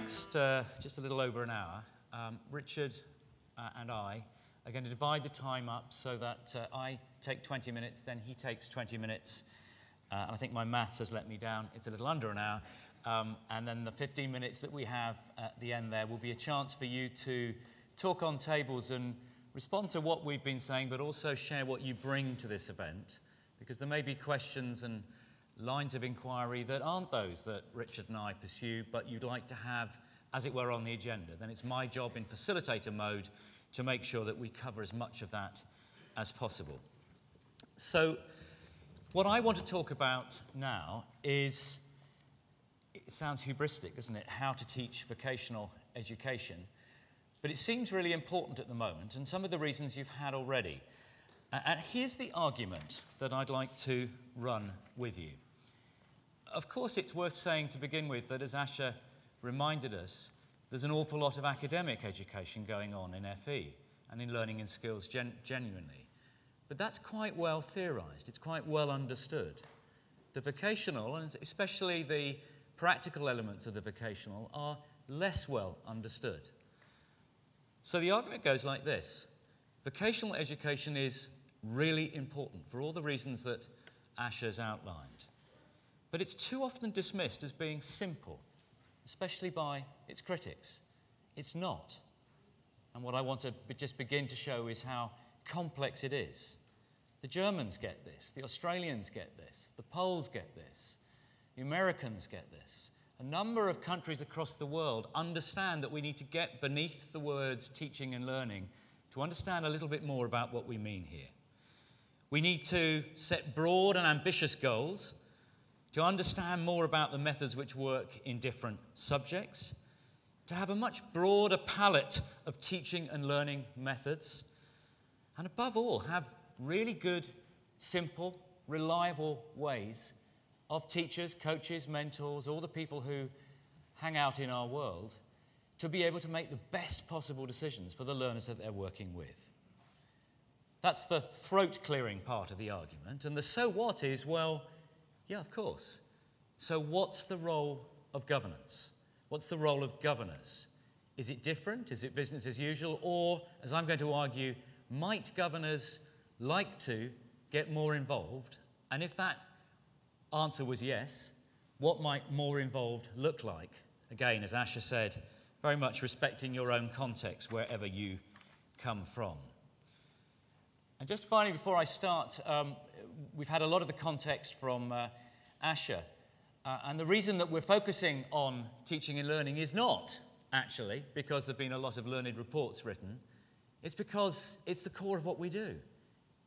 next just a little over an hour, Richard and I are going to divide the time up so that I take 20 minutes, then he takes 20 minutes. And I think my maths has let me down. It's a little under an hour. And then the 15 minutes that we have at the end there will be a chance for you to talk on tables and respond to what we've been saying, but also share what you bring to this event, because there may be questions and lines of inquiry that aren't those that Richard and I pursue, but you'd like to have, as it were, on the agenda. Then it's my job in facilitator mode to make sure that we cover as much of that as possible. So what I want to talk about now is, it sounds hubristic, doesn't it, how to teach vocational education. But it seems really important at the moment, and some of the reasons you've had already. And here's the argument that I'd like to run with you. Of course, it's worth saying to begin with that, as Asha reminded us, there's an awful lot of academic education going on in FE and in learning and skills genuinely. But that's quite well theorised. It's quite well understood. The vocational, and especially the practical elements of the vocational, are less well understood. So the argument goes like this. Vocational education is really important for all the reasons that Asha's outlined. But it's too often dismissed as being simple, especially by its critics. It's not. And what I want to just begin to show is how complex it is. The Germans get this, the Australians get this, the Poles get this, the Americans get this. A number of countries across the world understand that we need to get beneath the words teaching and learning to understand a little bit more about what we mean here. We need to set broad and ambitious goals to understand more about the methods which work in different subjects, to have a much broader palette of teaching and learning methods, and above all, have really good, simple, reliable ways of teachers, coaches, mentors, all the people who hang out in our world to be able to make the best possible decisions for the learners that they're working with. That's the throat-clearing part of the argument. And the so what is, well, yeah, of course. So what's the role of governance? What's the role of governors? Is it different? Is it business as usual? Or, as I'm going to argue, might governors like to get more involved? And if that answer was yes, what might more involved look like? Again, as Asha said, very much respecting your own context wherever you come from. And just finally, before I start, we've had a lot of the context from Asha. And the reason that we're focusing on teaching and learning is not actually because there have been a lot of learned reports written. It's because it's the core of what we do.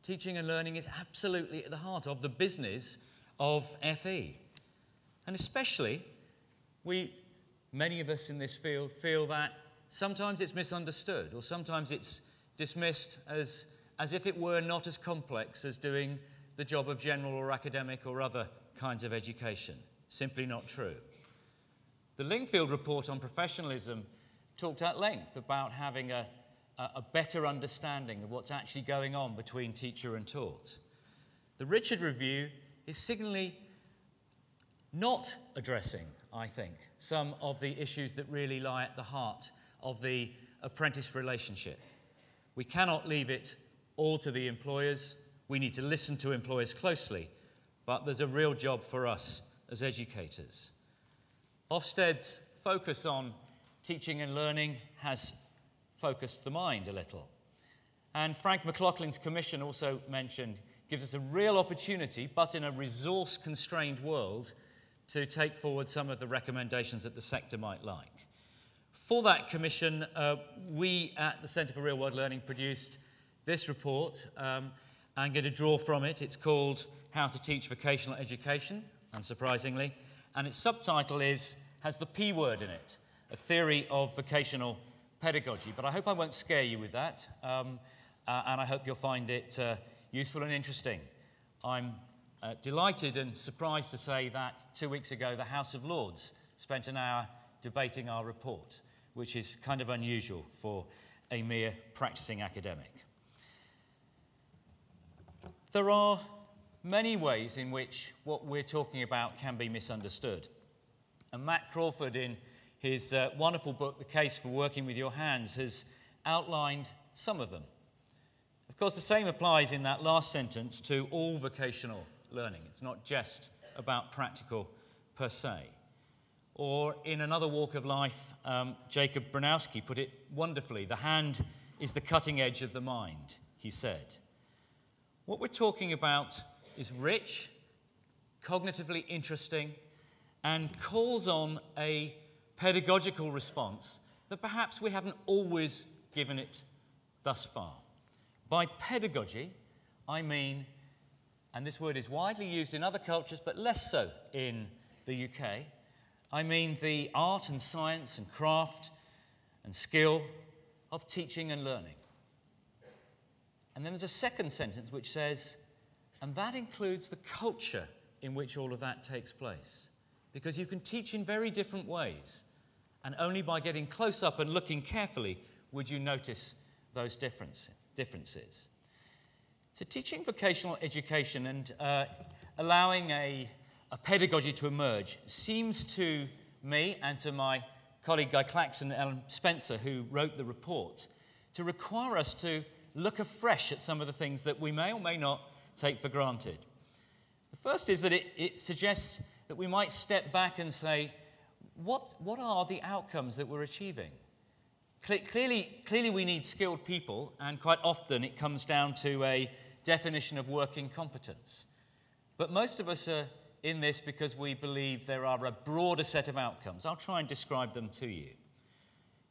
Teaching and learning is absolutely at the heart of the business of FE. And especially, many of us in this field feel that sometimes it's misunderstood, or sometimes it's dismissed as if it were not as complex as doing the job of general or academic or other kinds of education. Simply not true. The Lingfield report on professionalism talked at length about having a better understanding of what's actually going on between teacher and taught. The Richard review is signally not addressing, I think, some of the issues that really lie at the heart of the apprentice relationship. We cannot leave it all to the employers. We need to listen to employers closely, but there's a real job for us as educators. Ofsted's focus on teaching and learning has focused the mind a little. And Frank McLaughlin's commission also mentioned gives us a real opportunity, but in a resource-constrained world, to take forward some of the recommendations that the sector might like. For that commission, we at the Centre for Real World Learning produced this report. I'm going to draw from it. It's called How to Teach Vocational Education, unsurprisingly, and its subtitle has the P word in it, a theory of vocational pedagogy. But I hope I won't scare you with that, and I hope you'll find it useful and interesting. I'm delighted and surprised to say that 2 weeks ago the House of Lords spent an hour debating our report, which is kind of unusual for a mere practicing academic. There are many ways in which what we're talking about can be misunderstood. And Matt Crawford, in his wonderful book, The Case for Working with Your Hands, has outlined some of them. Of course, the same applies in that last sentence to all vocational learning. It's not just about practical per se. Or in another walk of life, Jacob Bronowski put it wonderfully. The hand is the cutting edge of the mind, he said. What we're talking about is rich, cognitively interesting, and calls on a pedagogical response that perhaps we haven't always given it thus far. By pedagogy, I mean, and this word is widely used in other cultures, but less so in the UK, I mean the art and science and craft and skill of teaching and learning. And then there's a second sentence which says, and that includes the culture in which all of that takes place. Because you can teach in very different ways, and only by getting close up and looking carefully would you notice those differences. So teaching vocational education and allowing a pedagogy to emerge seems to me and to my colleague Guy Claxon and Ellen Spencer, who wrote the report, to require us to look afresh at some of the things that we may or may not take for granted. The first is that it suggests that we might step back and say, what are the outcomes that we're achieving? Clearly we need skilled people, and quite often it comes down to a definition of working competence. But most of us are in this because we believe there are a broader set of outcomes. I'll try and describe them to you.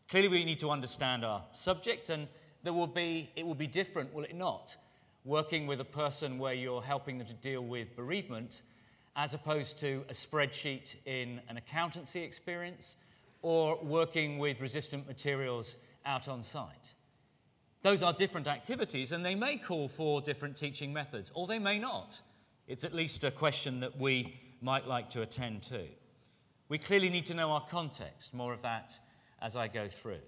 Clearly we need to understand our subject, and it will be different, will it not, working with a person where you're helping them to deal with bereavement as opposed to a spreadsheet in an accountancy experience or working with resistant materials out on site. Those are different activities, and they may call for different teaching methods, or they may not. It's at least a question that we might like to attend to. We clearly need to know our context, more of that as I go through.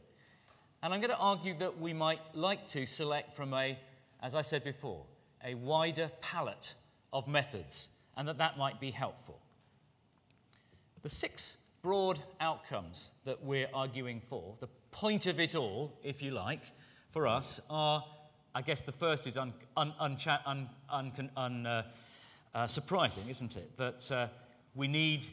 And I'm going to argue that we might like to select from as I said before, a wider palette of methods, and that might be helpful. The 6 broad outcomes that we're arguing for, the point of it all, if you like, for us are, I guess the first is surprising, isn't it? That we need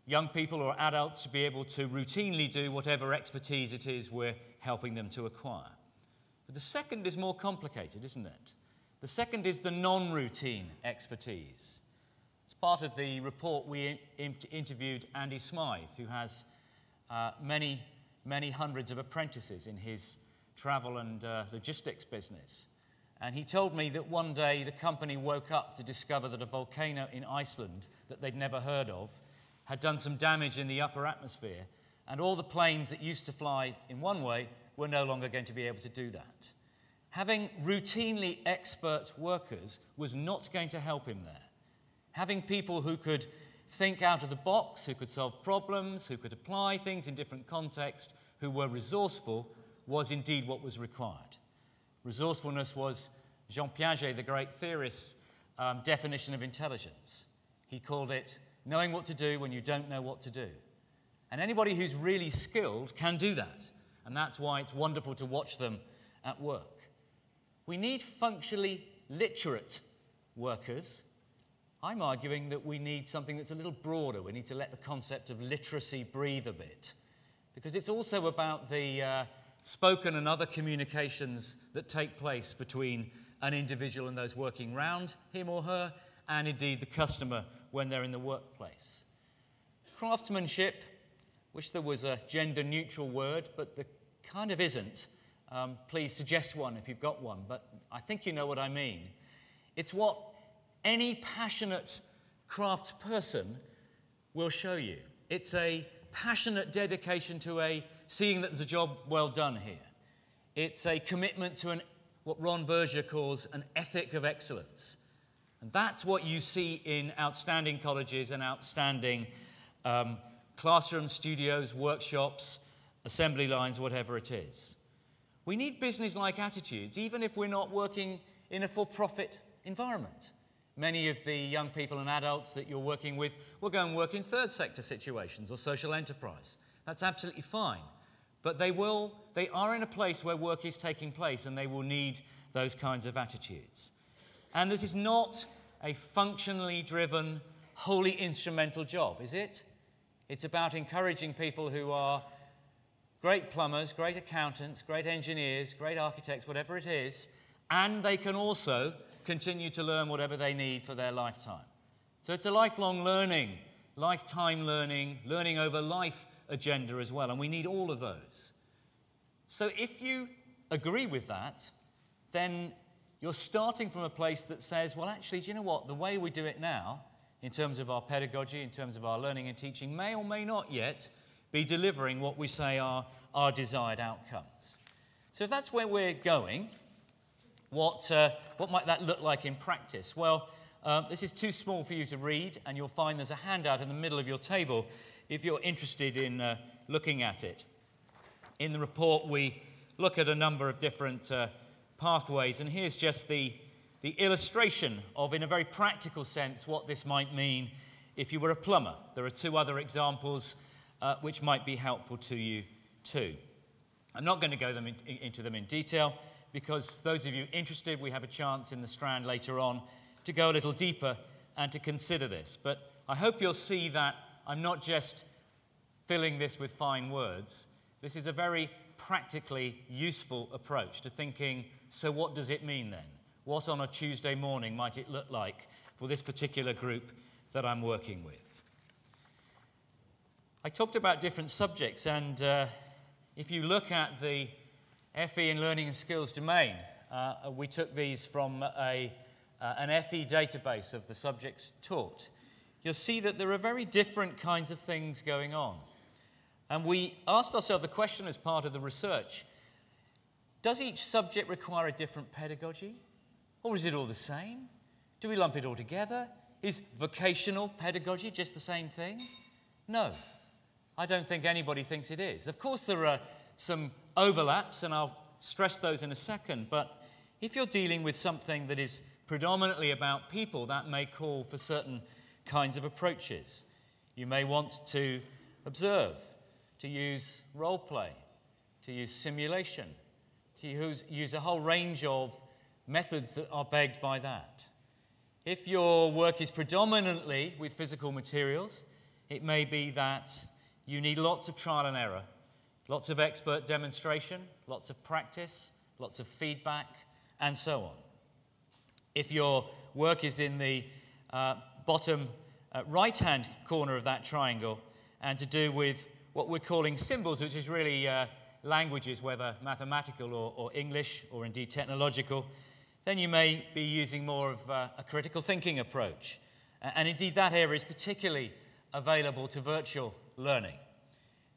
young people or adults to be able to routinely do whatever expertise it is we're helping them to acquire. But the second is more complicated, isn't it? The second is the non-routine expertise. As part of the report, we interviewed Andy Smythe, who has many hundreds of apprentices in his travel and logistics business. And he told me that one day the company woke up to discover that a volcano in Iceland that they'd never heard of had done some damage in the upper atmosphere, and all the planes that used to fly in one way were no longer going to be able to do that. Having routinely expert workers was not going to help him there. Having people who could think out of the box, who could solve problems, who could apply things in different contexts, who were resourceful, was indeed what was required. Resourcefulness was Jean Piaget, the great theorist's definition of intelligence. He called it knowing what to do when you don't know what to do. And anybody who's really skilled can do that. And that's why it's wonderful to watch them at work. We need functionally literate workers. I'm arguing that we need something that's a little broader. We need to let the concept of literacy breathe a bit. Because it's also about the spoken and other communications that take place between an individual and those working round him or her, and indeed the customer when they're in the workplace. Craftsmanship, wish there was a gender-neutral word, but there kind of isn't. Please suggest one if you've got one, but I think you know what I mean. It's what any passionate craftsperson will show you. It's a passionate dedication to seeing that there's a job well done here. It's a commitment to what Ron Berger calls an ethic of excellence. And that's what you see in outstanding colleges and outstanding classroom studios, workshops, assembly lines, whatever it is. We need business-like attitudes, even if we're not working in a for-profit environment. Many of the young people and adults that you're working with will go and work in third sector situations or social enterprise. That's absolutely fine. But they are in a place where work is taking place, and they will need those kinds of attitudes. And this is not a functionally driven, wholly instrumental job, is it? It's about encouraging people who are great plumbers, great accountants, great engineers, great architects, whatever it is, and they can also continue to learn whatever they need for their lifetime. So it's a lifelong learning, lifetime learning, learning over life agenda as well, and we need all of those. So if you agree with that, then you're starting from a place that says, well, actually, do you know what? The way we do it now, in terms of our pedagogy, in terms of our learning and teaching, may or may not yet be delivering what we say are our desired outcomes. So if that's where we're going, what might that look like in practice? Well, this is too small for you to read, and you'll find there's a handout in the middle of your table if you're interested in looking at it. In the report, we look at a number of different pathways, and here's just the illustration of, in a very practical sense, what this might mean if you were a plumber. There are two other examples which might be helpful to you too. I'm not going to go into them in detail, because those of you interested, we have a chance in the Strand later on to go a little deeper and to consider this. But I hope you'll see that I'm not just filling this with fine words. This is a very practically useful approach to thinking, so what does it mean then? What on a Tuesday morning might it look like for this particular group that I'm working with? I talked about different subjects, and if you look at the FE in Learning and Skills domain, we took these from an FE database of the subjects taught. You'll see that there are very different kinds of things going on. And we asked ourselves the question as part of the research, does each subject require a different pedagogy? Or is it all the same? Do we lump it all together? Is vocational pedagogy just the same thing? No, I don't think anybody thinks it is. Of course, there are some overlaps, and I'll stress those in a second, but if you're dealing with something that is predominantly about people, that may call for certain kinds of approaches. You may want to observe, to use role play, to use simulation, to use a whole range of methods that are begged by that. If your work is predominantly with physical materials, it may be that you need lots of trial and error, lots of expert demonstration, lots of practice, lots of feedback, and so on. If your work is in the bottom right-hand corner of that triangle and to do with what we're calling symbols, which is really languages, whether mathematical or English or indeed technological, then you may be using more of a critical thinking approach. And indeed that area is particularly available to virtual learning.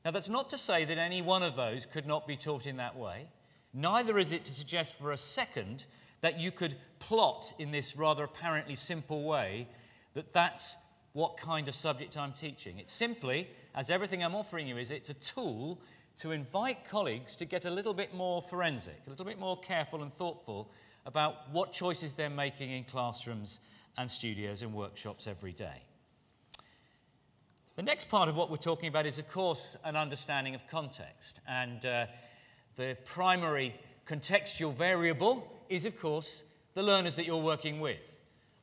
Now that's not to say that any one of those could not be taught in that way. Neither is it to suggest for a second that you could plot in this rather apparently simple way that that's what kind of subject I'm teaching. It's simply, as everything I'm offering you is, it's a tool to invite colleagues to get a little bit more forensic, a little bit more careful and thoughtful about what choices they're making in classrooms and studios and workshops every day. The next part of what we're talking about is, of course, an understanding of context. And the primary contextual variable is, of course, the learners that you're working with.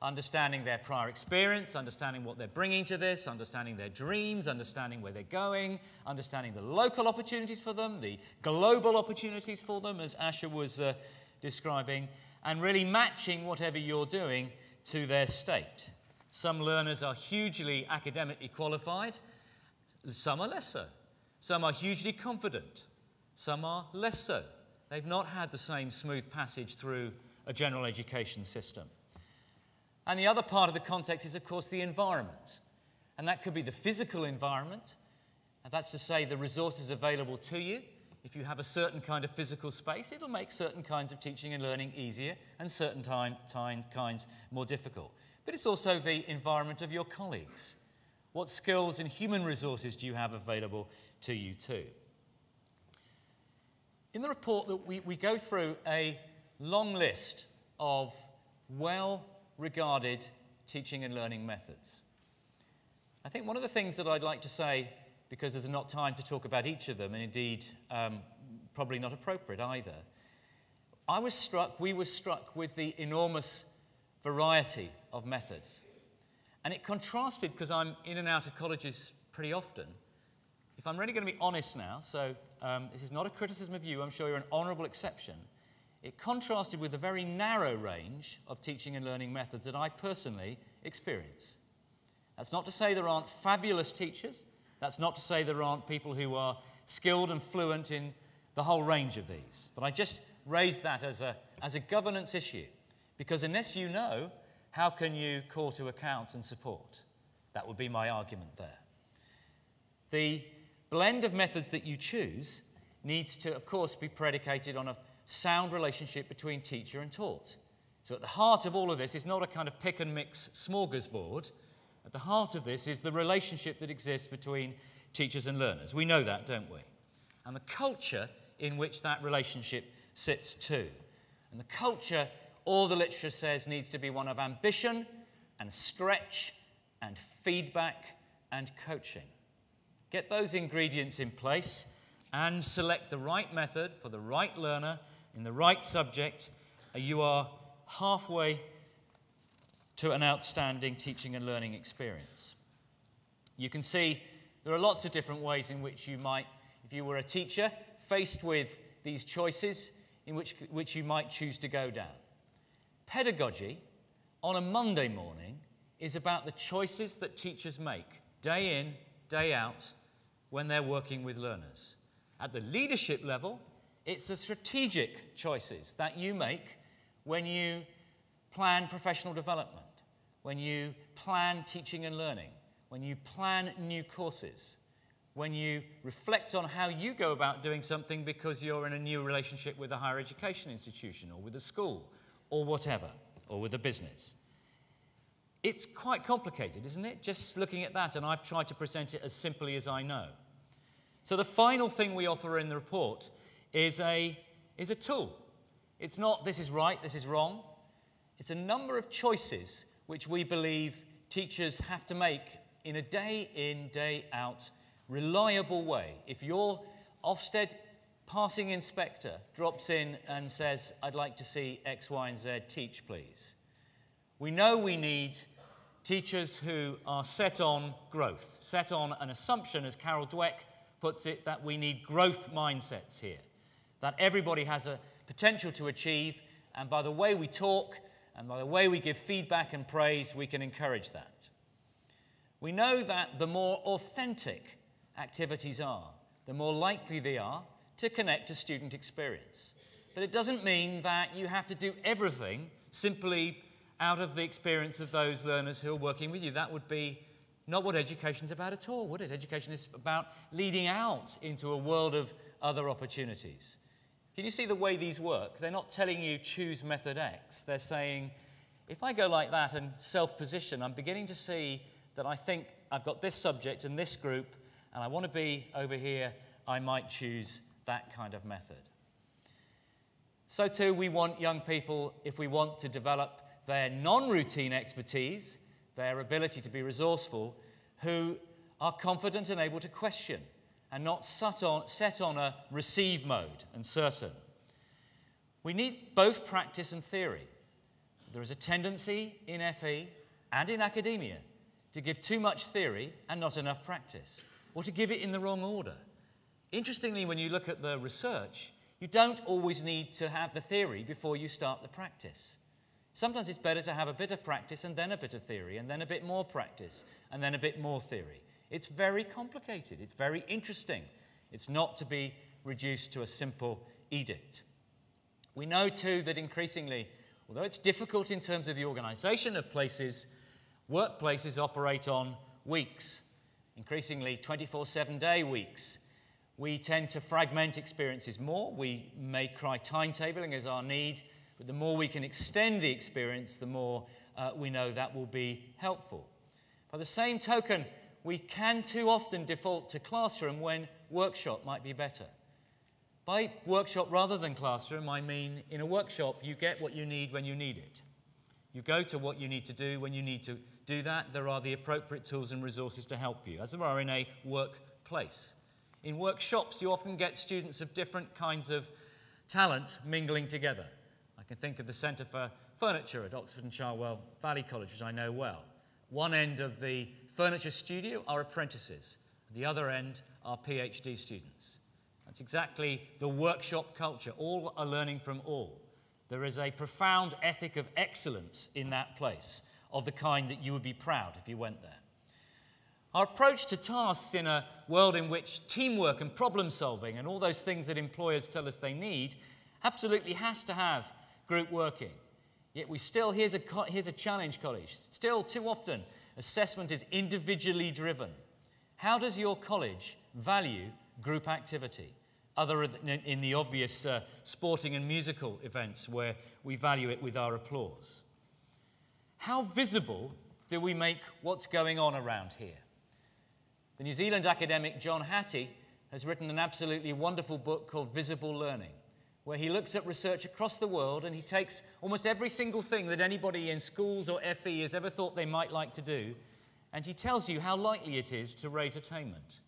Understanding their prior experience, understanding what they're bringing to this, understanding their dreams, understanding where they're going, understanding the local opportunities for them, the global opportunities for them, as Asha was describing, and really matching whatever you're doing to their state. Some learners are hugely academically qualified, some are less so. Some are hugely confident, some are less so. They've not had the same smooth passage through a general education system. And the other part of the context is, of course, the environment. And that could be the physical environment, and that's to say the resources available to you. If you have a certain kind of physical space, it'll make certain kinds of teaching and learning easier and certain kinds more difficult. But it's also the environment of your colleagues. What skills and human resources do you have available to you too? In the report, that we go through a long list of well-regarded teaching and learning methods. I think one of the things that I'd like to say because there's not time to talk about each of them, and indeed probably not appropriate either. We were struck with the enormous variety of methods. And it contrasted, because I'm in and out of colleges pretty often. If I'm really going to be honest now, so this is not a criticism of you, I'm sure you're an honourable exception, it contrasted with the very narrow range of teaching and learning methods that I personally experience. That's not to say there aren't fabulous teachers. That's not to say there aren't people who are skilled and fluent in the whole range of these. But I just raise that as a governance issue, because unless you know, how can you call to account and support? That would be my argument there. The blend of methods that you choose needs to, of course, be predicated on a sound relationship between teacher and taught. So at the heart of all of this is not a kind of pick and mix smorgasbord. At the heart of this is the relationship that exists between teachers and learners. We know that, don't we? And the culture in which that relationship sits too. And the culture, all the literature says, needs to be one of ambition and stretch and feedback and coaching. Get those ingredients in place and select the right method for the right learner in the right subject. You are halfway to an outstanding teaching and learning experience. You can see there are lots of different ways in which you might, if you were a teacher, faced with these choices, in which you might choose to go down. Pedagogy, on a Monday morning, is about the choices that teachers make, day in, day out, when they're working with learners. At the leadership level, it's the strategic choices that you make when you plan professional development, when you plan teaching and learning, when you plan new courses, when you reflect on how you go about doing something because you're in a new relationship with a higher education institution or with a school or whatever, or with a business. It's quite complicated, isn't it? Just looking at that, and I've tried to present it as simply as I know. So the final thing we offer in the report is a tool. It's not this is right, this is wrong. It's a number of choices which we believe teachers have to make in a day in, day out, reliable way. If your Ofsted passing inspector drops in and says, I'd like to see X, Y, and Z, teach please. We know we need teachers who are set on growth, set on an assumption, as Carol Dweck puts it, that we need growth mindsets here, that everybody has a potential to achieve, and by the way we talk and by the way we give feedback and praise, we can encourage that. We know that the more authentic activities are, the more likely they are to connect to student experience. But it doesn't mean that you have to do everything simply out of the experience of those learners who are working with you. That would be not what education's about at all, would it? Education is about leading out into a world of other opportunities. Can you see the way these work? They're not telling you choose method X. They're saying, if I go like that and self-position, I'm beginning to see that I think I've got this subject and this group, and I want to be over here, I might choose that kind of method. So too, we want young people, if we want to develop their non-routine expertise, their ability to be resourceful, who are confident and able to question and not set on a receive mode and certain. We need both practice and theory. There is a tendency in FE and in academia to give too much theory and not enough practice, or to give it in the wrong order. Interestingly, when you look at the research, you don't always need to have the theory before you start the practice. Sometimes it's better to have a bit of practice and then a bit of theory, and then a bit more practice, and then a bit more theory. It's very complicated. It's very interesting. It's not to be reduced to a simple edict. We know, too, that increasingly, although it's difficult in terms of the organisation of places, workplaces operate on weeks, increasingly 24/7 day weeks. We tend to fragment experiences more. We may try timetabling as our need, but the more we can extend the experience, the more we know that will be helpful. By the same token, we can too often default to classroom when workshop might be better. By workshop rather than classroom, I mean in a workshop you get what you need when you need it. You go to what you need to do when you need to do that. There are the appropriate tools and resources to help you, as there are in a workplace. place. In workshops, you often get students of different kinds of talent mingling together. I can think of the Centre for Furniture at Oxford and Cherwell Valley College, which I know well. One end of the furniture studio are apprentices. At the other end are PhD students. That's exactly the workshop culture. All are learning from all. There is a profound ethic of excellence in that place, of the kind that you would be proud if you went there. Our approach to tasks in a world in which teamwork and problem solving and all those things that employers tell us they need absolutely has to have group working. Yet we still, here's a challenge, college. Still, too often, assessment is individually driven. How does your college value group activity, other than in the obvious sporting and musical events where we value it with our applause? How visible do we make what's going on around here? The New Zealand academic John Hattie has written an absolutely wonderful book called Visible Learning, where he looks at research across the world and he takes almost every single thing that anybody in schools or FE has ever thought they might like to do, and he tells you how likely it is to raise attainment.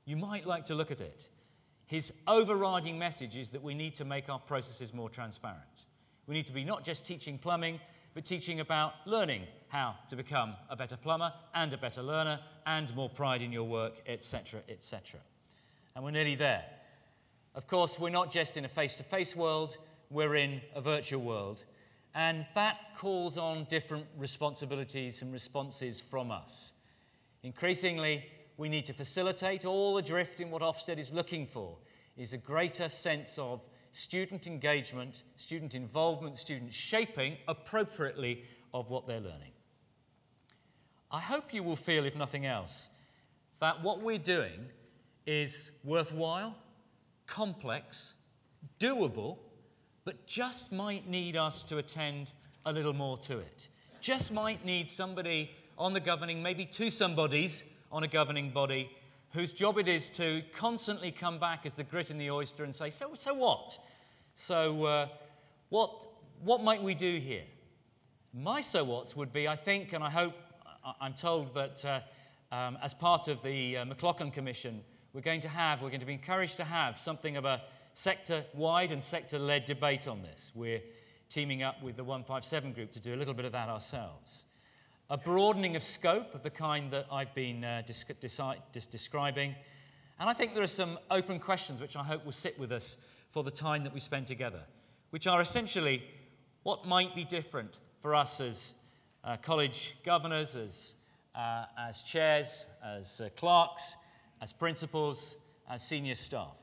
You might like to look at it. His overriding message is that we need to make our processes more transparent. We need to be not just teaching plumbing, but teaching about learning how to become a better plumber and a better learner and more pride in your work, etc., etc. And we're nearly there. Of course, we're not just in a face-to-face world, we're in a virtual world. And that calls on different responsibilities and responses from us. Increasingly, we need to facilitate all the drift in what Ofsted is looking for, is a greater sense of student engagement, student involvement, student shaping appropriately of what they're learning. I hope you will feel, if nothing else, that what we're doing is worthwhile, complex, doable, but just might need us to attend a little more to it. Just might need somebody on the governing, maybe two somebodies on a governing body, whose job it is to constantly come back as the grit in the oyster and say, so what? So what might we do here? My so what's would be, I think, and I hope, I'm told that as part of the McLaughlin Commission, we're going to be encouraged to have something of a sector-wide and sector-led debate on this. We're teaming up with the 157 group to do a little bit of that ourselves. A broadening of scope of the kind that I've been describing. And I think there are some open questions which I hope will sit with us for the time that we spend together, which are essentially what might be different for us as college governors, as chairs, as clerks, as principals, as senior staff.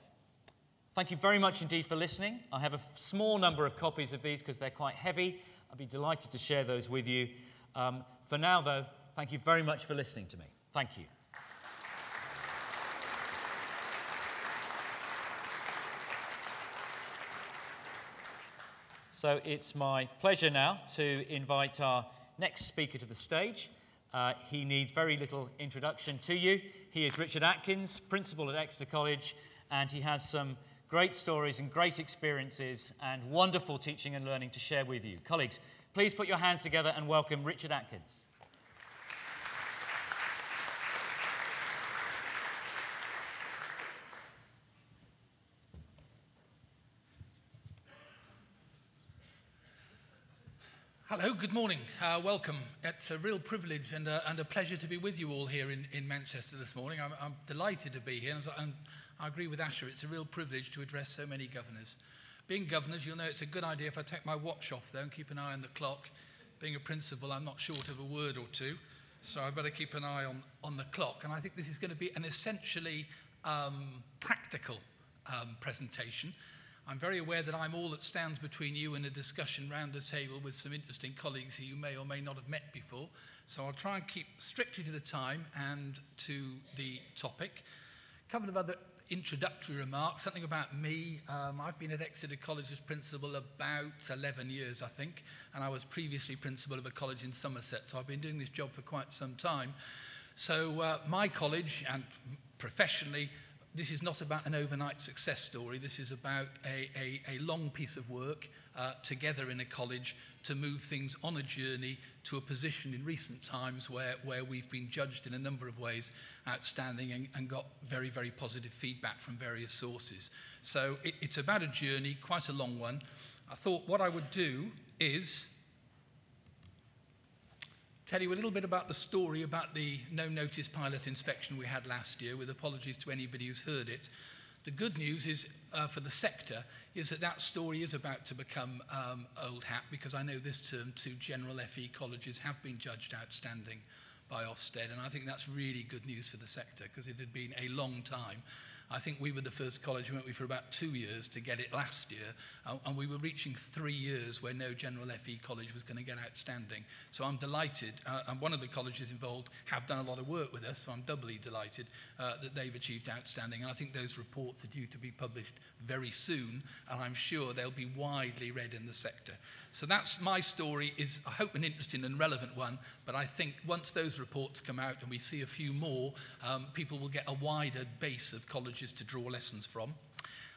Thank you very much indeed for listening. I have a small number of copies of these because they're quite heavy. I'd be delighted to share those with you. For now, though, thank you very much for listening to me. Thank you. So it's my pleasure now to invite our next speaker to the stage. He needs very little introduction to you. He is Richard Atkins, principal at Exeter College, and he has some great stories and great experiences and wonderful teaching and learning to share with you. Colleagues, please put your hands together and welcome Richard Atkins. Hello, good morning. Welcome. It's a real privilege and a pleasure to be with you all here in Manchester this morning. I'm delighted to be here, and I agree with Asher. It's a real privilege to address so many governors. Being governors, you'll know it's a good idea if I take my watch off, though, and keep an eye on the clock. Being a principal, I'm not short of a word or two, so I better keep an eye on the clock. And I think this is going to be an essentially practical presentation. I'm very aware that I'm all that stands between you and a discussion round the table with some interesting colleagues who you may or may not have met before. So I'll try and keep strictly to the time and to the topic. A couple of other introductory remarks, something about me. I've been at Exeter College as principal about 11 years, I think, and I was previously principal of a college in Somerset, so I've been doing this job for quite some time. So my college, and professionally, this is not about an overnight success story. This is about a long piece of work together in a college to move things on a journey to a position in recent times where we've been judged in a number of ways outstanding and got very, very positive feedback from various sources. So it's about a journey, quite a long one. I thought what I would do is tell you a little bit about the story about the no-notice pilot inspection we had last year, with apologies to anybody who's heard it. The good news is, for the sector, is that story is about to become old hat, because I know this term 2 general FE colleges have been judged outstanding by Ofsted, and I think that's really good news for the sector, because it had been a long time. I think we were the first college, weren't we, for about 2 years to get it last year, and we were reaching 3 years where no general FE college was going to get outstanding. So I'm delighted, and one of the colleges involved have done a lot of work with us, so I'm doubly delighted that they've achieved outstanding. And I think those reports are due to be published very soon, and I'm sure they'll be widely read in the sector. So that's my story, is I hope an interesting and relevant one, but I think once those reports come out and we see a few more, people will get a wider base of colleges to draw lessons from.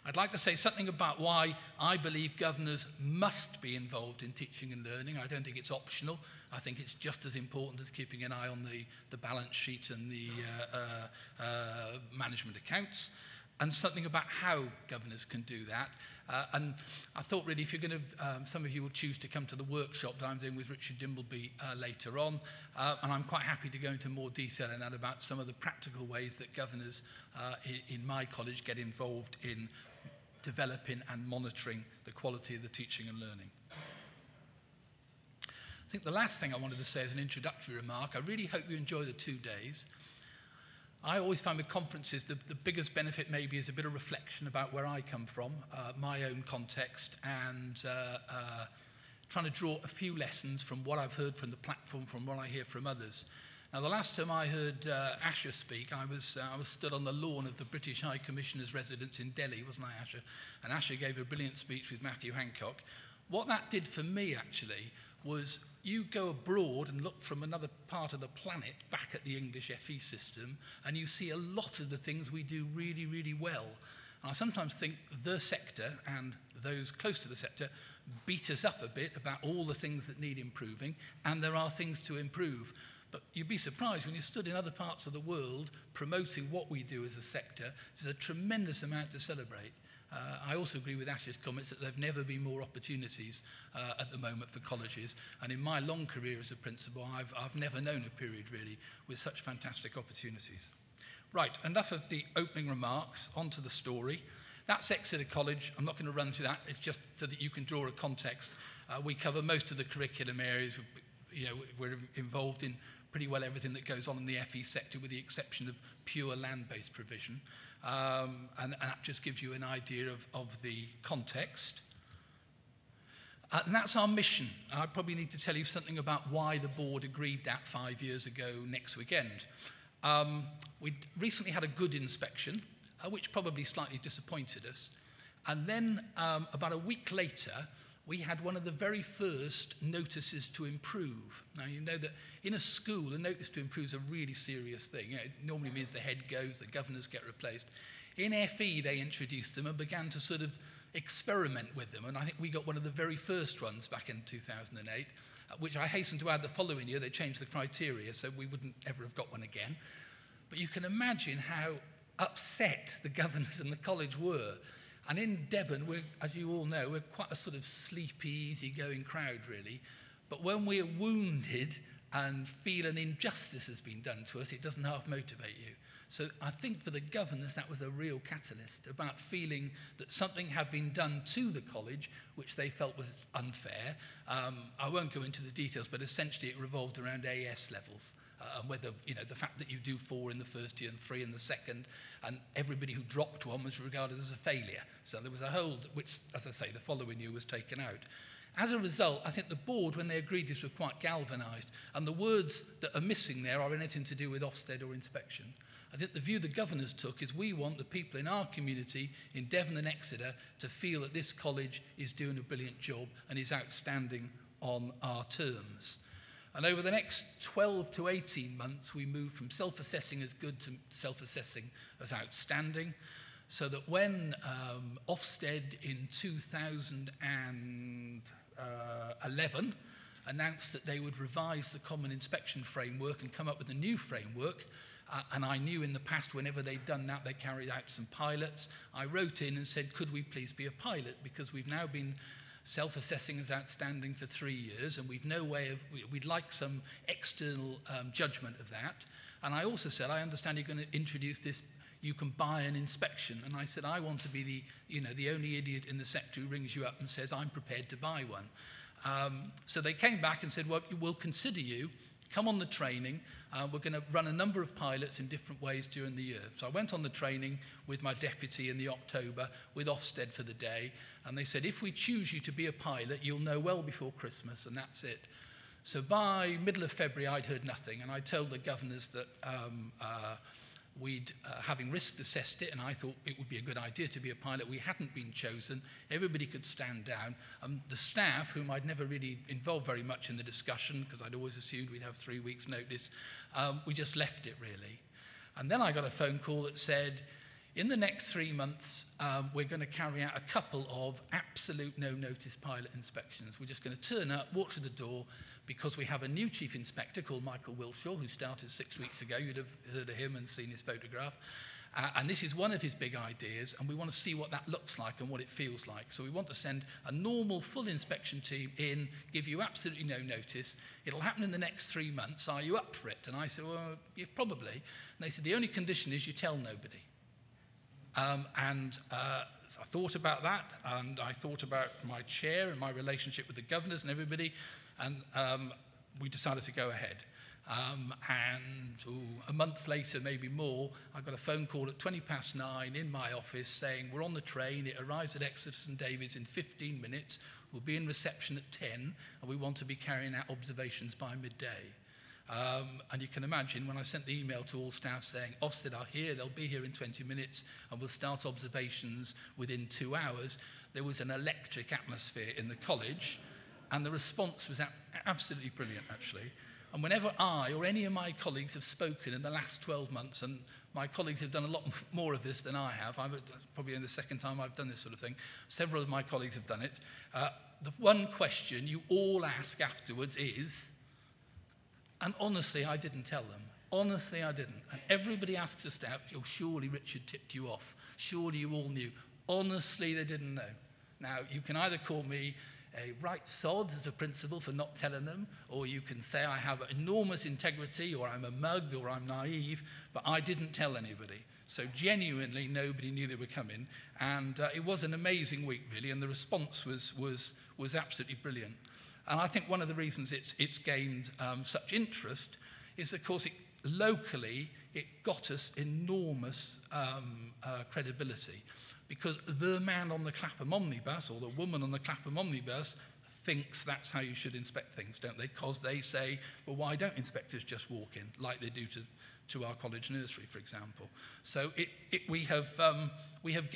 I'd like to say something about why I believe governors must be involved in teaching and learning. I don't think it's optional. I think it's just as important as keeping an eye on the balance sheet and the management accounts, and something about how governors can do that. And I thought really if you're going to, some of you will choose to come to the workshop that I'm doing with Richard Dimbleby later on, and I'm quite happy to go into more detail in that about some of the practical ways that governors in my college get involved in developing and monitoring the quality of the teaching and learning. I think the last thing I wanted to say as an introductory remark, I really hope you enjoy the 2 days. I always find with conferences the biggest benefit maybe is a bit of reflection about where I come from, my own context, and trying to draw a few lessons from what I've heard from the platform, from what I hear from others. Now, the last time I heard Asher speak, I was stood on the lawn of the British High Commissioner's residence in Delhi, wasn't I, Asher? And Asher gave a brilliant speech with Matthew Hancock. What that did for me, actually, was you go abroad and look from another part of the planet back at the English FE system, and you see a lot of the things we do really, really well. And I sometimes think the sector and those close to the sector beat us up a bit about all the things that need improving, and there are things to improve. But you'd be surprised when you stood in other parts of the world promoting what we do as a sector, there's a tremendous amount to celebrate. I also agree with Ash's comments that there have never been more opportunities at the moment for colleges. And in my long career as a principal, I've never known a period really with such fantastic opportunities. Right, enough of the opening remarks, on to the story. That's Exeter College. I'm not going to run through that. It's just so that you can draw a context. We cover most of the curriculum areas. You know, we're involved in pretty well everything that goes on in the FE sector, with the exception of pure land-based provision. And that just gives you an idea of the context. And that's our mission. I probably need to tell you something about why the board agreed that 5 years ago next weekend. We recently had a good inspection, which probably slightly disappointed us. And then about a week later, we had one of the very first notices to improve. Now, you know that in a school, a notice to improve is a really serious thing. You know, it normally means the head goes, the governors get replaced. In FE, they introduced them and began to sort of experiment with them. And I think we got one of the very first ones back in 2008, which I hasten to add the following year, they changed the criteria, so we wouldn't ever have got one again. But you can imagine how upset the governors and the college were. And in Devon, as you all know, we're quite a sort of sleepy, easygoing crowd, really. But when we're wounded and feel an injustice has been done to us, it doesn't half motivate you. So I think for the governors, that was a real catalyst about feeling that something had been done to the college, which they felt was unfair. I won't go into the details, but essentially it revolved around AS levels. And whether, you know, the fact that you do 4 in the first year and 3 in the second, and everybody who dropped one was regarded as a failure. So there was a hold, which, as I say, the following year was taken out. As a result, I think the board, when they agreed this, were quite galvanised. And the words that are missing there are anything to do with Ofsted or inspection. I think the view the governors took is we want the people in our community, in Devon and Exeter, to feel that this college is doing a brilliant job and is outstanding on our terms. And over the next 12 to 18 months, we moved from self-assessing as good to self-assessing as outstanding, so that when Ofsted in 2011 announced that they would revise the Common Inspection Framework and come up with a new framework, and I knew in the past whenever they'd done that, they carried out some pilots, I wrote in and said, could we please be a pilot? Because we've now been self-assessing as outstanding for 3 years, and we've no way of, we'd like some external judgment of that. And I also said, I understand you're going to introduce this, you can buy an inspection. And I said, I want to be the only idiot in the sector who rings you up and says, I'm prepared to buy one. So they came back and said, well, we'll consider you, come on the training, we're going to run a number of pilots in different ways during the year. So I went on the training with my deputy in the October with Ofsted for the day, and they said, if we choose you to be a pilot, you'll know well before Christmas, and that's it. So by middle of February, I'd heard nothing, and I told the governors that we'd, having risk assessed it, and I thought it would be a good idea to be a pilot. We hadn't been chosen. Everybody could stand down. The staff, whom I'd never really involved very much in the discussion, because I'd always assumed we'd have 3 weeks' notice, we just left it, really. And then I got a phone call that said, in the next 3 months, we're going to carry out a couple of absolute no-notice pilot inspections. We're just going to turn up, walk to the door, because we have a new chief inspector called Michael Wilshaw, who started 6 weeks ago. You'd have heard of him and seen his photograph. And this is one of his big ideas, and we want to see what that looks like and what it feels like. So we want to send a normal full inspection team in, give you absolutely no notice. It'll happen in the next 3 months. Are you up for it? And I said, well, yeah, probably. And they said, the only condition is you tell nobody. I thought about that, and I thought about my chair and my relationship with the governors and everybody, and we decided to go ahead. A month later, maybe more, I got a phone call at 9:20 in my office saying, we're on the train, it arrives at Exeter St David's in 15 minutes, we'll be in reception at 10, and we want to be carrying out observations by midday. And you can imagine when I sent the email to all staff saying, Ofsted are here, they'll be here in 20 minutes, and we'll start observations within 2 hours, there was an electric atmosphere in the college, and the response was absolutely brilliant, actually. And whenever I or any of my colleagues have spoken in the last 12 months, and my colleagues have done a lot more of this than I have, probably the second time I've done this sort of thing, several of my colleagues have done it, the one question you all ask afterwards is, and honestly, I didn't tell them. Honestly, I didn't. And everybody asks the staff, oh, surely Richard tipped you off. Surely you all knew. Honestly, they didn't know. Now, you can either call me a right sod as a principal for not telling them, or you can say I have enormous integrity, or I'm a mug, or I'm naive, but I didn't tell anybody. So genuinely, nobody knew they were coming. And it was an amazing week, really, and the response was absolutely brilliant. And I think one of the reasons it's gained such interest is, of course, locally, it got us enormous credibility. Because the man on the Clapham omnibus, or the woman on the Clapham omnibus, thinks that's how you should inspect things, don't they? Because they say, well, why don't inspectors just walk in, like they do to our college nursery, for example? So we have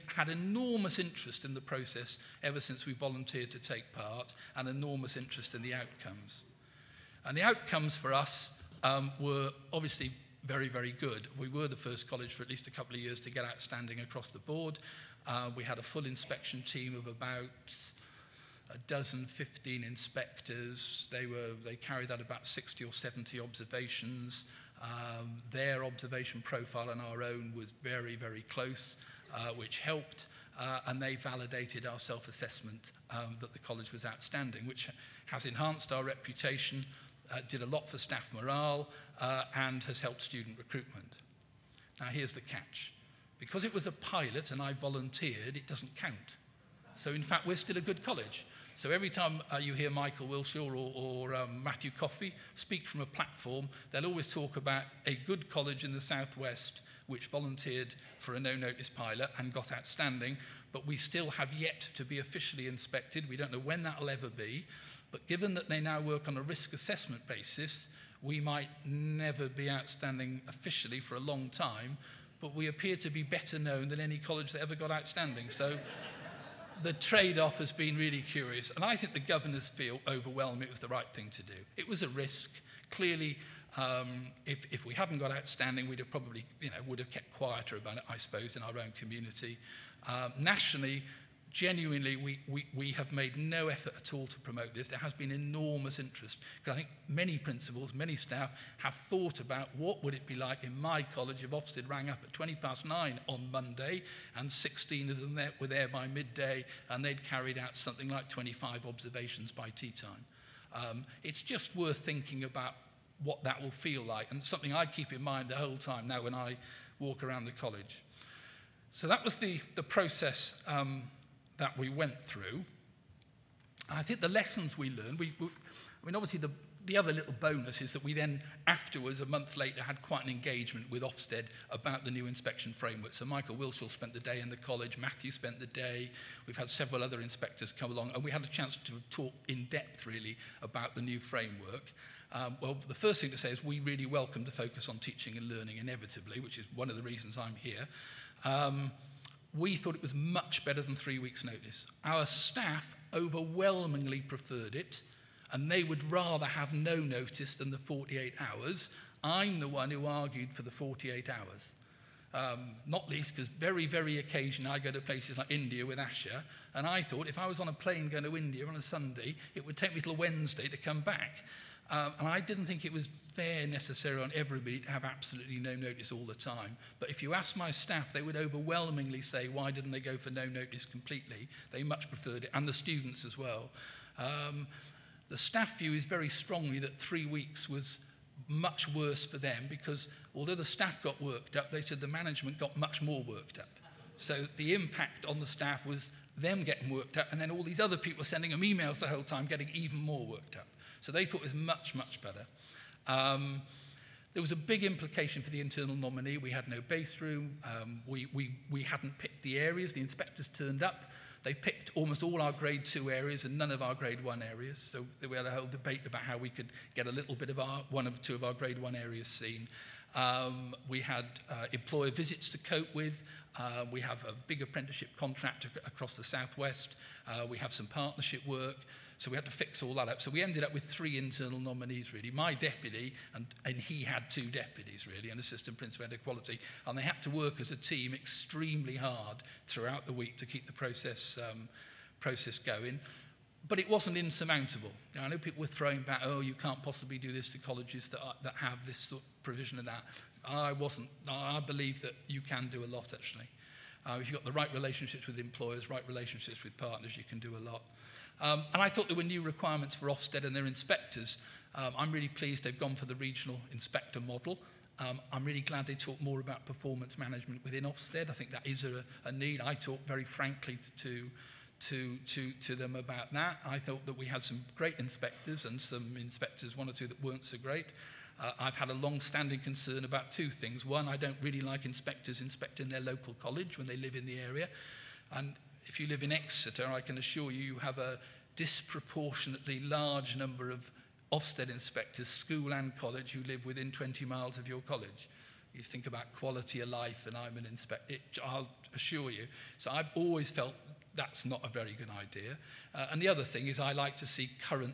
had enormous interest in the process ever since we volunteered to take part, and enormous interest in the outcomes. And the outcomes for us were obviously very, very good. We were the first college for at least a couple of years to get outstanding across the board. We had a full inspection team of about 15 inspectors. They carried out about 60 or 70 observations. Their observation profile and our own was very, very close, which helped, and they validated our self-assessment that the college was outstanding, which has enhanced our reputation, did a lot for staff morale, and has helped student recruitment. Now, here's the catch. Because it was a pilot and I volunteered, it doesn't count. So, in fact, we're still a good college. So every time you hear Michael Wilshaw or Matthew Coffey speak from a platform, they'll always talk about a good college in the southwest which volunteered for a no-notice pilot and got outstanding, but we still have yet to be officially inspected. We don't know when that'll ever be, but given that they now work on a risk assessment basis, we might never be outstanding officially for a long time, but we appear to be better known than any college that ever got outstanding. So the trade-off has been really curious, and I think the governors feel overwhelmed. It was the right thing to do. It was a risk, Clearly, if we hadn't got outstanding, we'd have probably, would have kept quieter about it, I suppose, in our own community. Nationally, genuinely, we have made no effort at all to promote this. There has been enormous interest, because I think many principals, many staff have thought about what would it be like in my college if Ofsted rang up at 9:20 on Monday and 16 of them were there by midday and they'd carried out something like 25 observations by tea time. It's just worth thinking about what that will feel like, and something I keep in mind the whole time now when I walk around the college. So that was the process that we went through. I think the lessons we learned, I mean, obviously the other little bonus is that we then afterwards, a month later, had quite an engagement with Ofsted about the new inspection framework. So Michael Wilshaw spent the day in the college, Matthew spent the day, we've had several other inspectors come along, and we had a chance to talk in depth really about the new framework. Well, the first thing to say is we really welcome the focus on teaching and learning inevitably, which is one of the reasons I'm here. We thought it was much better than 3 weeks' notice. Our staff overwhelmingly preferred it, and they would rather have no notice than the 48 hours. I'm the one who argued for the 48 hours. Not least because very, very occasionally I go to places like India with Asher, and I thought if I was on a plane going to India on a Sunday, it would take me till Wednesday to come back. And I didn't think it was fair necessarily on everybody to have absolutely no notice all the time. But if you ask my staff, they would overwhelmingly say, why didn't they go for no notice completely? They much preferred it, and the students as well. The staff view is very strongly that 3 weeks was much worse for them, because although the staff got worked up, they said the management got much more worked up. So the impact on the staff was them getting worked up, and then all these other people sending them emails the whole time, getting even more worked up. So they thought it was much, much better. There was a big implication for the internal nominee. We had no base room. We hadn't picked the areas. The inspectors turned up. They picked almost all our grade 2 areas and none of our grade 1 areas. So we had a whole debate about how we could get a little bit of one or two of our grade 1 areas seen. We had employer visits to cope with. We have a big apprenticeship contract across the southwest. We have some partnership work. So we had to fix all that up. So we ended up with 3 internal nominees, really. My deputy, and he had 2 deputies, really, an assistant principal head of quality. And they had to work as a team extremely hard throughout the week to keep the process going. But it wasn't insurmountable. I know people were throwing back, oh, you can't possibly do this to colleges that have this sort of provision and that. I believe that you can do a lot, actually. If you've got the right relationships with employers, right relationships with partners, you can do a lot. And I thought there were new requirements for Ofsted and their inspectors. I'm really pleased they've gone for the regional inspector model. I'm really glad they talk more about performance management within Ofsted. I think that is a need. I talked very frankly to them about that. I thought that we had some great inspectors and some inspectors, 1 or 2 that weren't so great. I've had a long-standing concern about 2 things. One, I don't really like inspectors inspecting their local college when they live in the area. And if you live in Exeter, I can assure you, you have a disproportionately large number of Ofsted inspectors, school and college, who live within 20 miles of your college. You think about quality of life, and I'm an inspector, I'll assure you. So I've always felt that's not a very good idea. And the other thing is I like to see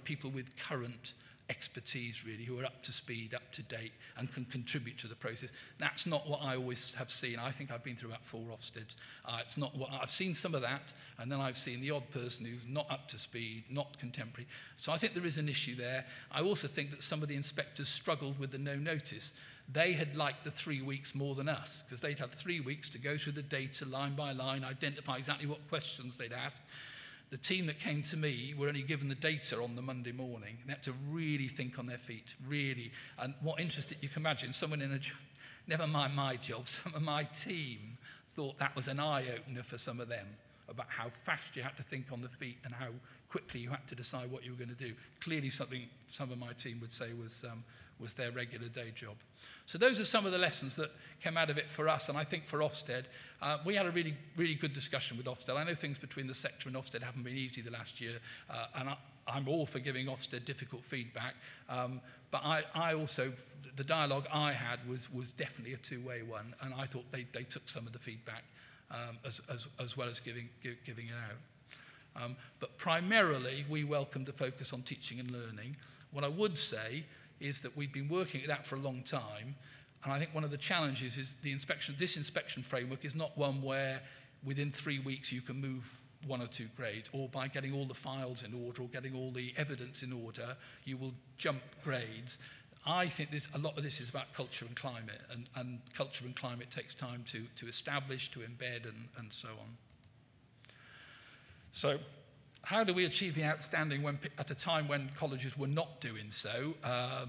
people with current expertise, really, who are up to speed, up to date, and can contribute to the process. That's not what I always have seen. I think I've been through about 4 Ofsteds. It's not what I've seen some of that, and then I've seen the odd person who's not up to speed, not contemporary. So I think there is an issue there. I also think that some of the inspectors struggled with the no notice. They had liked the 3 weeks more than us, because they'd had 3 weeks to go through the data line by line, identify exactly what questions they'd asked. The team that came to me were only given the data on the Monday morning. They had to really think on their feet, really. And what interested, you can imagine, someone in never mind my job, some of my team thought that was an eye-opener for some of them, about how fast you had to think on the feet and how quickly you had to decide what you were going to do. Clearly something some of my team would say was their regular day job. So those are some of the lessons that came out of it for us, and I think for Ofsted. We had a really, really good discussion with Ofsted. I know things between the sector and Ofsted haven't been easy the last year, and I'm all for giving Ofsted difficult feedback, but I also, the dialogue I had was definitely a two-way one, and I thought they took some of the feedback as well as giving it out. But primarily, we welcomed the focus on teaching and learning. What I would say is that we've been working at that for a long time, and I think one of the challenges is this inspection framework is not one where within 3 weeks you can move 1 or 2 grades, or by getting all the files in order or getting all the evidence in order, you will jump grades. I think a lot of this is about culture and climate, and culture and climate takes time to establish, to embed, and so on. So how do we achieve the outstanding at a time when colleges were not doing so? I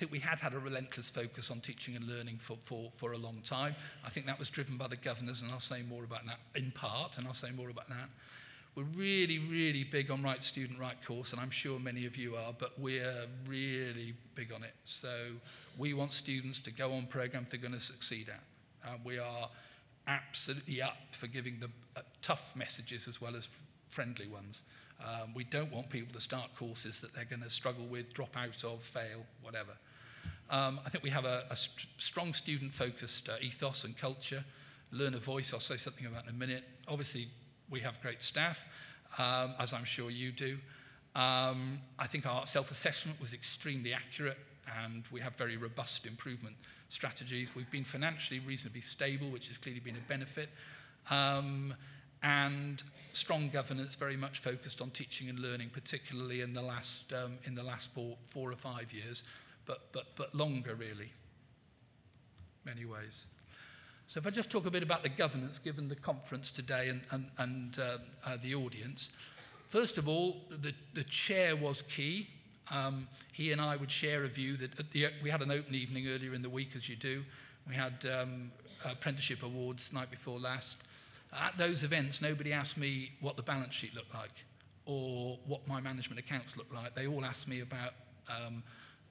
think we had a relentless focus on teaching and learning for a long time. I think that was driven by the governors, and I'll say more about that in part, and I'll say more about that. We're really, really big on right student, right course, and I'm sure many of you are, but we're really big on it. So we want students to go on programs they're going to succeed at. We are absolutely up for giving the tough messages as well as friendly ones. We don't want people to start courses that they're going to struggle with, drop out of, fail, whatever. I think we have a strong student-focused ethos and culture. Learner voice, I'll say something about in a minute. Obviously, we have great staff, as I'm sure you do. I think our self-assessment was extremely accurate, and we have very robust improvement strategies. We've been financially reasonably stable, which has clearly been a benefit. And strong governance, very much focused on teaching and learning, particularly in the last 4 or 5 years, but longer really, many ways. So if I just talk a bit about the governance, given the conference today and the audience. First of all, the chair was key. He and I would share a view that we had an open evening earlier in the week, as you do. We had apprenticeship awards night before last. At those events, nobody asked me what the balance sheet looked like or what my management accounts looked like. They all asked me about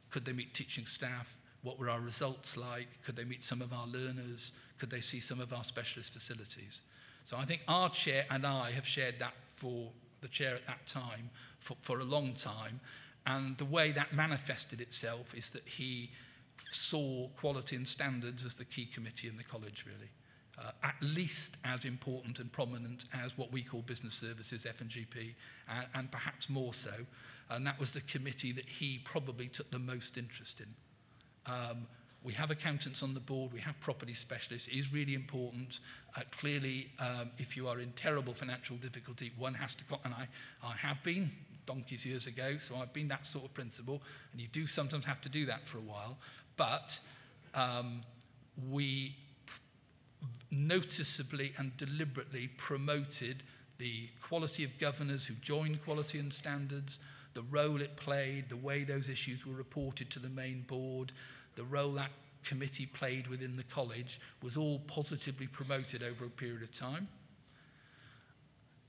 could they meet teaching staff, what were our results like, could they meet some of our learners, could they see some of our specialist facilities. So I think our chair and I have shared that for the chair at that time for a long time, and the way that manifested itself is that he saw quality and standards as the key committee in the college, really. At least as important and prominent as what we call business services, F&GP, and perhaps more so. And that was the committee that he probably took the most interest in. We have accountants on the board, we have property specialists. It is really important. Clearly, if you are in terrible financial difficulty, one has to, and I have been donkeys years ago, so I've been that sort of principal, and you do sometimes have to do that for a while. But we noticeably and deliberately promoted the quality of governors who joined quality and standards, the role it played, the way those issues were reported to the main board, the role that committee played within the college was all positively promoted over a period of time.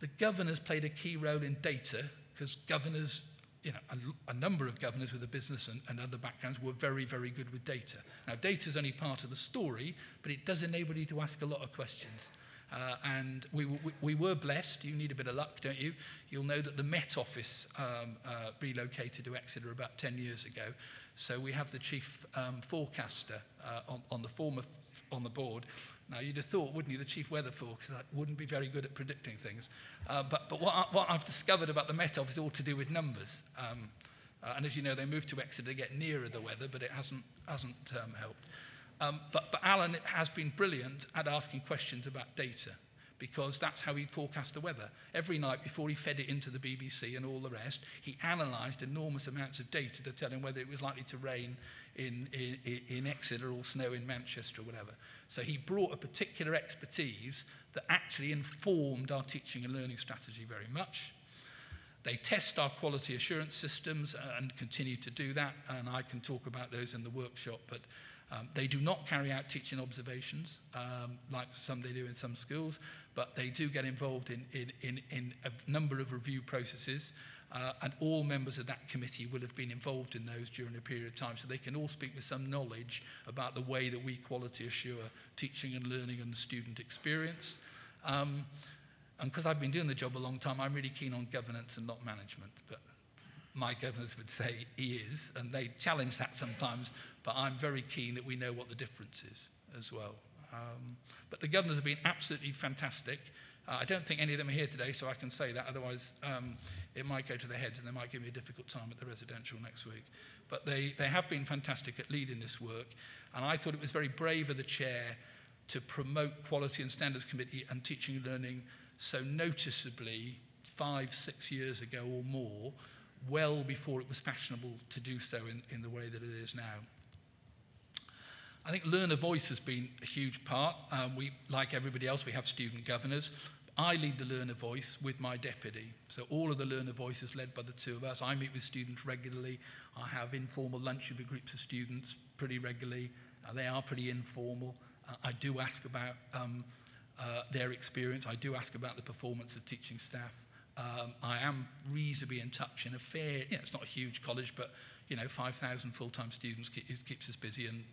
The governors played a key role in data, because governors, a number of governors with a business and other backgrounds were very, very good with data. Now, data is only part of the story, but it does enable you to ask a lot of questions. And we were blessed. You need a bit of luck, don't you? You'll know that the Met Office relocated to Exeter about 10 years ago. So we have the chief forecaster on the board. Now, you'd have thought, wouldn't you, the chief weather forecaster wouldn't be very good at predicting things. But what I've discovered about the Met Office is all to do with numbers. And as you know, they moved to Exeter to get nearer the weather, but it hasn't helped. But Alan has been brilliant at asking questions about data, because that's how he forecast the weather. Every night before he fed it into the BBC and all the rest, he analysed enormous amounts of data to tell him whether it was likely to rain in Exeter or snow in Manchester or whatever. So he brought a particular expertise that actually informed our teaching and learning strategy very much. They test our quality assurance systems and continue to do that, and I can talk about those in the workshop, but they do not carry out teaching observations like some they do in some schools, but they do get involved in a number of review processes, and all members of that committee will have been involved in those during a period of time, so they can all speak with some knowledge about the way that we quality assure teaching and learning and the student experience. And because I've been doing the job a long time, I'm really keen on governance and not management, but my governors would say he is, and they challenge that sometimes, but I'm very keen that we know what the difference is as well. But the governors have been absolutely fantastic. I don't think any of them are here today, so I can say that. Otherwise, it might go to their heads and they might give me a difficult time at the residential next week. But they have been fantastic at leading this work. And I thought it was very brave of the chair to promote Quality and Standards Committee and teaching and learning so noticeably 5-6 years ago or more, well before it was fashionable to do so in the way that it is now. I think learner voice has been a huge part. We, like everybody else, we have student governors. I lead the learner voice with my deputy. So all of the learner voice is led by the two of us. I meet with students regularly. I have informal lunches with groups of students pretty regularly. They are pretty informal. I do ask about their experience. I do ask about the performance of teaching staff. I am reasonably in touch in a fair, it's not a huge college, but 5,000 full-time students keeps us busy, and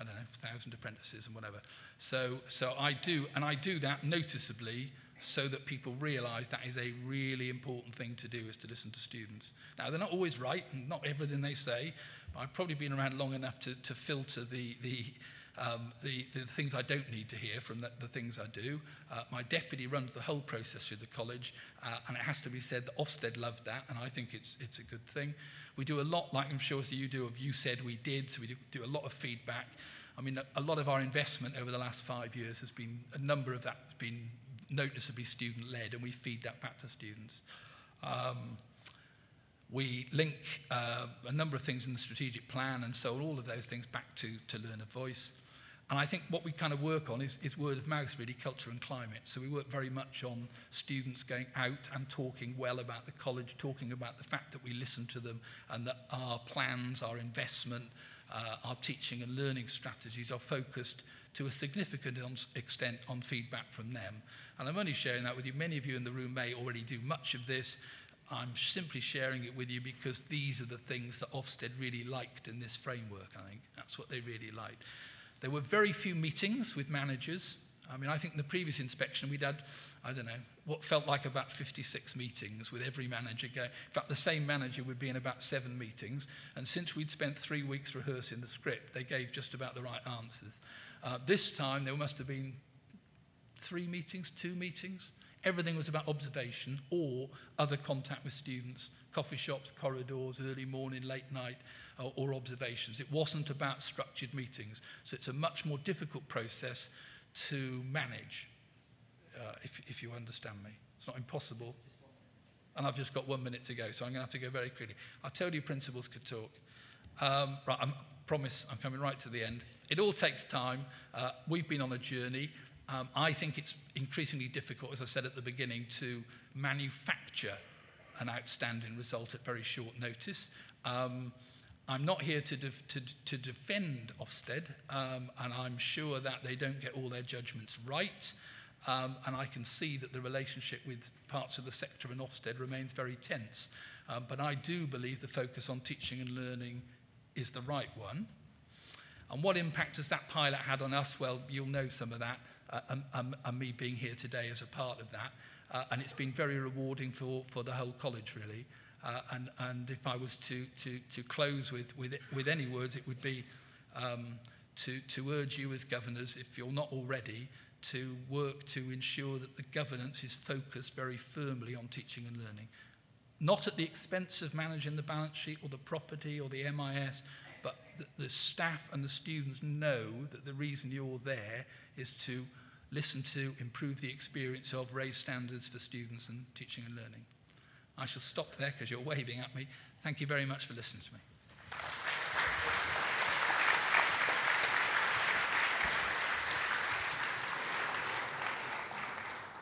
I don't know, 1,000 apprentices and whatever. So I do that noticeably so that people realise that is a really important thing to do, is to listen to students. Now, they're not always right, and not everything they say, but I've probably been around long enough to filter the things I don't need to hear from the things I do. My deputy runs the whole process through the college, and it has to be said that Ofsted loved that, and I think it's a good thing. We do a lot, like I'm sure you do, of you said we did, so we do a lot of feedback. I mean, a lot of our investment over the last 5 years has been, a number of that has been noticeably student-led, and we feed that back to students. We link a number of things in the strategic plan, and so all of those things back to learner voice. And I think what we kind of work on is word of mouth, really, culture and climate. So we work very much on students going out and talking well about the college, talking about the fact that we listen to them, and that our plans, our investment, our teaching and learning strategies are focused to a significant extent on feedback from them. And I'm only sharing that with you. Many of you in the room may already do much of this. I'm simply sharing it with you because these are the things that Ofsted really liked in this framework, I think. That's what they really liked. There were very few meetings with managers. I mean, I think in the previous inspection we'd had, I don't know, what felt like about 56 meetings with every manager going. In fact, the same manager would be in about 7 meetings. And since we'd spent 3 weeks rehearsing the script, they gave just about the right answers. This time, there must have been 3 meetings, 2 meetings. Everything was about observation or other contact with students, coffee shops, corridors, early morning, late night, or observations. It wasn't about structured meetings. So it's a much more difficult process to manage, if you understand me. It's not impossible. And I've just got 1 minute to go, so I'm going to have to go very quickly. I told you principals could talk. Right, I promise I'm coming right to the end. It all takes time. We've been on a journey. I think it's increasingly difficult, as I said at the beginning, to manufacture an outstanding result at very short notice. I'm not here to defend Ofsted, and I'm sure that they don't get all their judgments right. And I can see that the relationship with parts of the sector and Ofsted remains very tense. But I do believe the focus on teaching and learning is the right one. And what impact has that pilot had on us? Well, you'll know some of that, and me being here today as a part of that. And it's been very rewarding for the whole college, really. And if I was to close with any words, it would be to urge you as governors, if you're not already, to work to ensure that the governance is focused very firmly on teaching and learning. Not at the expense of managing the balance sheet or the property or the MIS, but the staff and the students know that the reason you're there is to listen to, improve the experience of, raise standards for students and teaching and learning. I shall stop there because you're waving at me. Thank you very much for listening to me.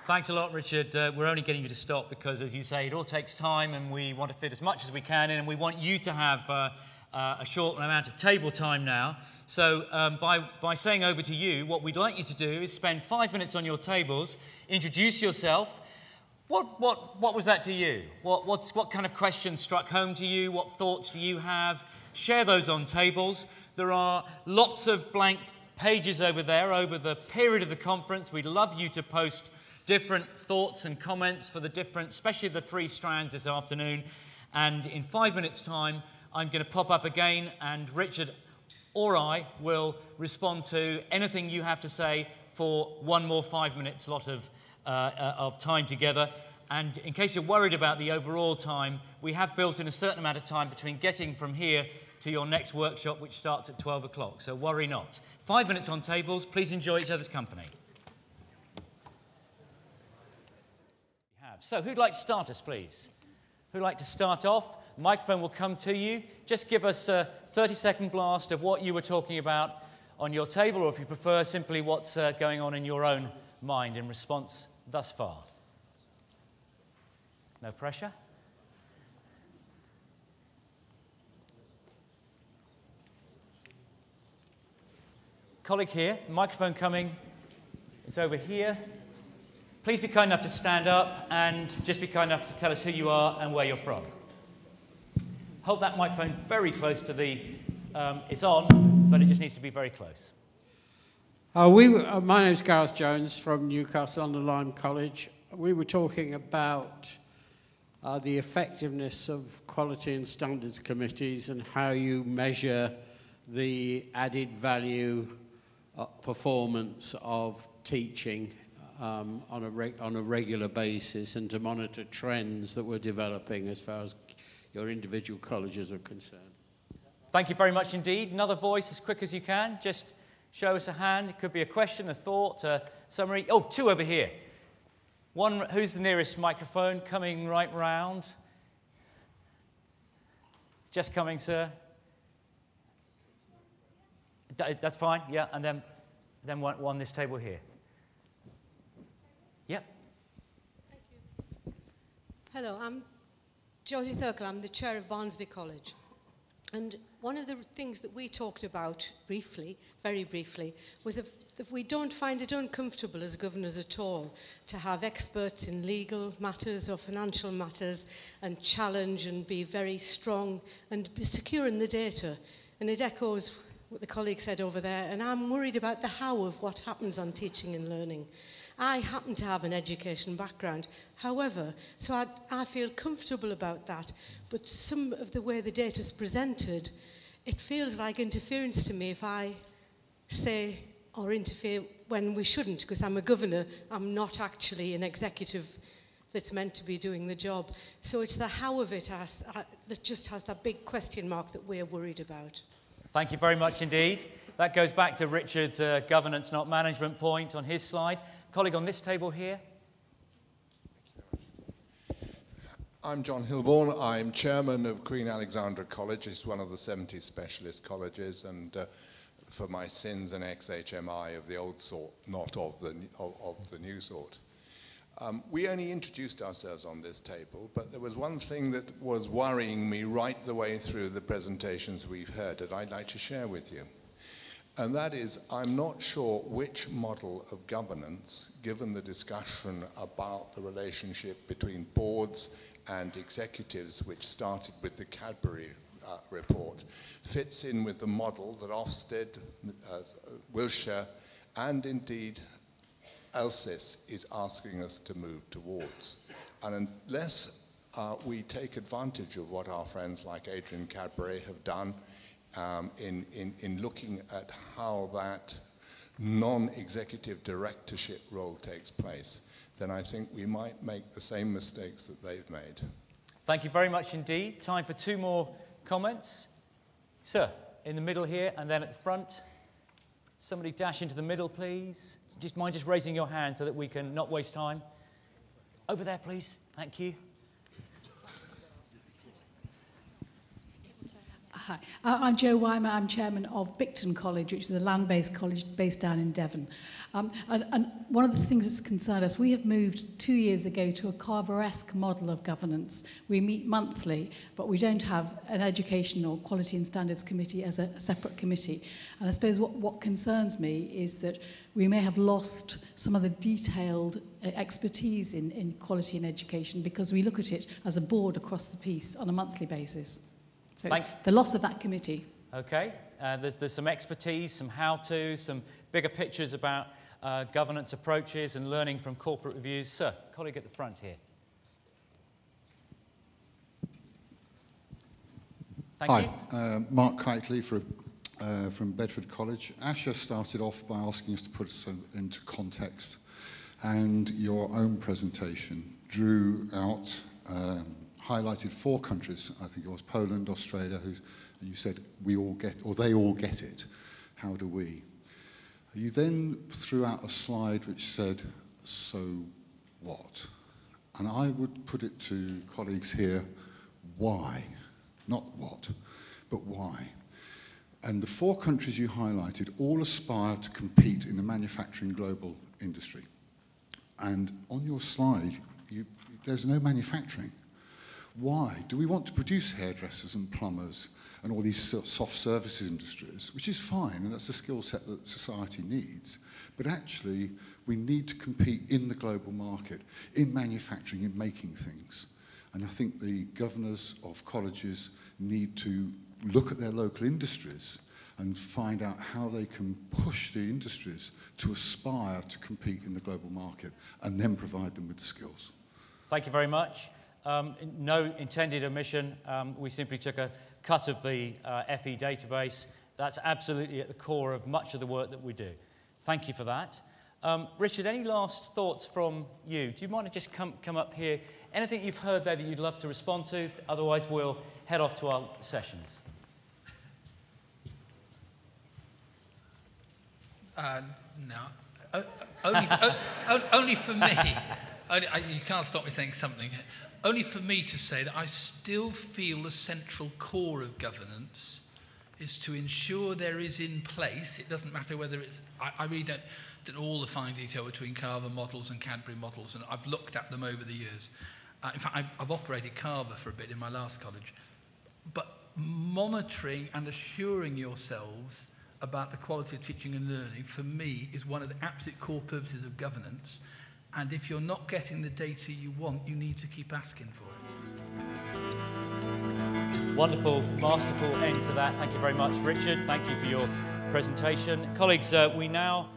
Thanks a lot, Richard. We're only getting you to stop because, as you say, it all takes time and we want to fit as much as we can in, and we want you to have a short amount of table time now. So by saying over to you, what we'd like you to do is spend 5 minutes on your tables, introduce yourself. What was that to you? What kind of questions struck home to you? What thoughts do you have? Share those on tables. There are lots of blank pages over there over the period of the conference. We'd love you to post different thoughts and comments for the different, especially the 3 strands this afternoon. And in 5 minutes' time, I'm going to pop up again, and Richard or I will respond to anything you have to say for one more 5 minutes lot of of time together. And in case you're worried about the overall time, we have built in a certain amount of time between getting from here to your next workshop, which starts at 12 o'clock. So worry not. 5 minutes on tables. Please enjoy each other's company. So who'd like to start us, please? Who'd like to start off? The microphone will come to you. Just give us a 30-second blast of what you were talking about on your table, or if you prefer, simply what's going on in your own mind in response thus far. No pressure. Colleague here, microphone coming. It's over here. Please be kind enough to stand up and just be kind enough to tell us who you are and where you're from. Hold that microphone very close to the... it's on, but it just needs to be very close. My name's Gareth Jones from Newcastle-under-Lyme College. We were talking about the effectiveness of quality and standards committees and how you measure the added value performance of teaching on a regular basis, and to monitor trends that we're developing as far as your individual colleges are concerned. Thank you very much indeed. Another voice as quick as you can. Just show us a hand. It could be a question, a thought, a summary. Oh, two over here. One, who's the nearest microphone? Coming right round. It's just coming, sir. That's fine, yeah. And then one this table here. Yep. Thank you. Hello, I'm Josie Thurkel. I'm the chair of Barnsley College. And one of the things that we talked about briefly, very briefly, was if we don't find it uncomfortable as governors at all to have experts in legal matters or financial matters and challenge and be very strong and be secure in the data. And it echoes what the colleague said over there. And I'm worried about the how of what happens on teaching and learning. I happen to have an education background, however, so I feel comfortable about that, but some of the way the data is presented, it feels like interference to me if I say or interfere when we shouldn't, because I'm a governor, I'm not actually an executive that's meant to be doing the job. So it's the how of it that just has that big question mark that we're worried about. Thank you very much indeed. That goes back to Richard's governance, not management point on his slide. Colleague on this table here. I'm John Hilborn. I'm chairman of Queen Alexandra College. It's one of the 70 specialist colleges, and for my sins, an ex-HMI of the old sort, not of the new sort. We only introduced ourselves on this table, but there was one thing that was worrying me right the way through the presentations we've heard that I'd like to share with you. And that is, I'm not sure which model of governance, given the discussion about the relationship between boards and executives, which started with the Cadbury report, fits in with the model that Ofsted, Wiltshire, and indeed ELSIS is asking us to move towards. And unless we take advantage of what our friends like Adrian Cadbury have done in looking at how that non-executive directorship role takes place, then I think we might make the same mistakes that they've made. Thank you very much indeed. Time for two more comments. Sir, in the middle here, and then at the front. Somebody dash into the middle, please. Just mind just raising your hand so that we can not waste time. Over there, please. Thank you. Hi, I'm Jo Weimer. I'm chairman of Bicton College, which is a land-based college based down in Devon. And one of the things that's concerned us, we have moved 2 years ago to a Carver-esque model of governance. We meet monthly, but we don't have an Education or Quality and Standards Committee as a separate committee. And I suppose what concerns me is that we may have lost some of the detailed expertise in quality and education because we look at it as a board across the piece on a monthly basis. So it's the loss of that committee. Okay, there's some expertise, some how-to, some bigger pictures about governance approaches and learning from corporate reviews. Sir, colleague at the front here. Thank you. Hi, Mark Kitely from Bedford College. Asher started off by asking us to put us into context And your own presentation drew out, highlighted 4 countries. I think it was Poland, Australia, and you said we all get, or they all get it. How do we? You then threw out a slide which said, so what? And I would put it to colleagues here, why? Not what, but why? And the 4 countries you highlighted all aspire to compete in the manufacturing global industry. And on your slide, there's no manufacturing. Why? Do we want to produce hairdressers and plumbers and all these soft services industries, which is fine, and that's a skill set that society needs, but actually we need to compete in the global market, in manufacturing, in making things. And I think the governors of colleges need to look at their local industries and find out how they can push the industries to aspire to compete in the global market and then provide them with the skills. Thank you very much. No intended omission. We simply took a cut of the FE database. That's absolutely at the core of much of the work that we do. Thank you for that. Richard, any last thoughts from you? Do you mind to just come up here? Anything you've heard there that you'd love to respond to? Otherwise, we'll head off to our sessions. No, only for me. You can't stop me saying something. Only for me to say that I still feel the central core of governance is to ensure there is in place, it doesn't matter whether it's, I really don't all the fine detail between Carver models and Cadbury models, and I've looked at them over the years. In fact, I've operated Carver for a bit in my last college. But monitoring and assuring yourselves about the quality of teaching and learning, for me, is one of the absolute core purposes of governance. And if you're not getting the data you want, you need to keep asking for it. Wonderful, masterful end to that. Thank you very much, Richard. Thank you for your presentation. Colleagues, we now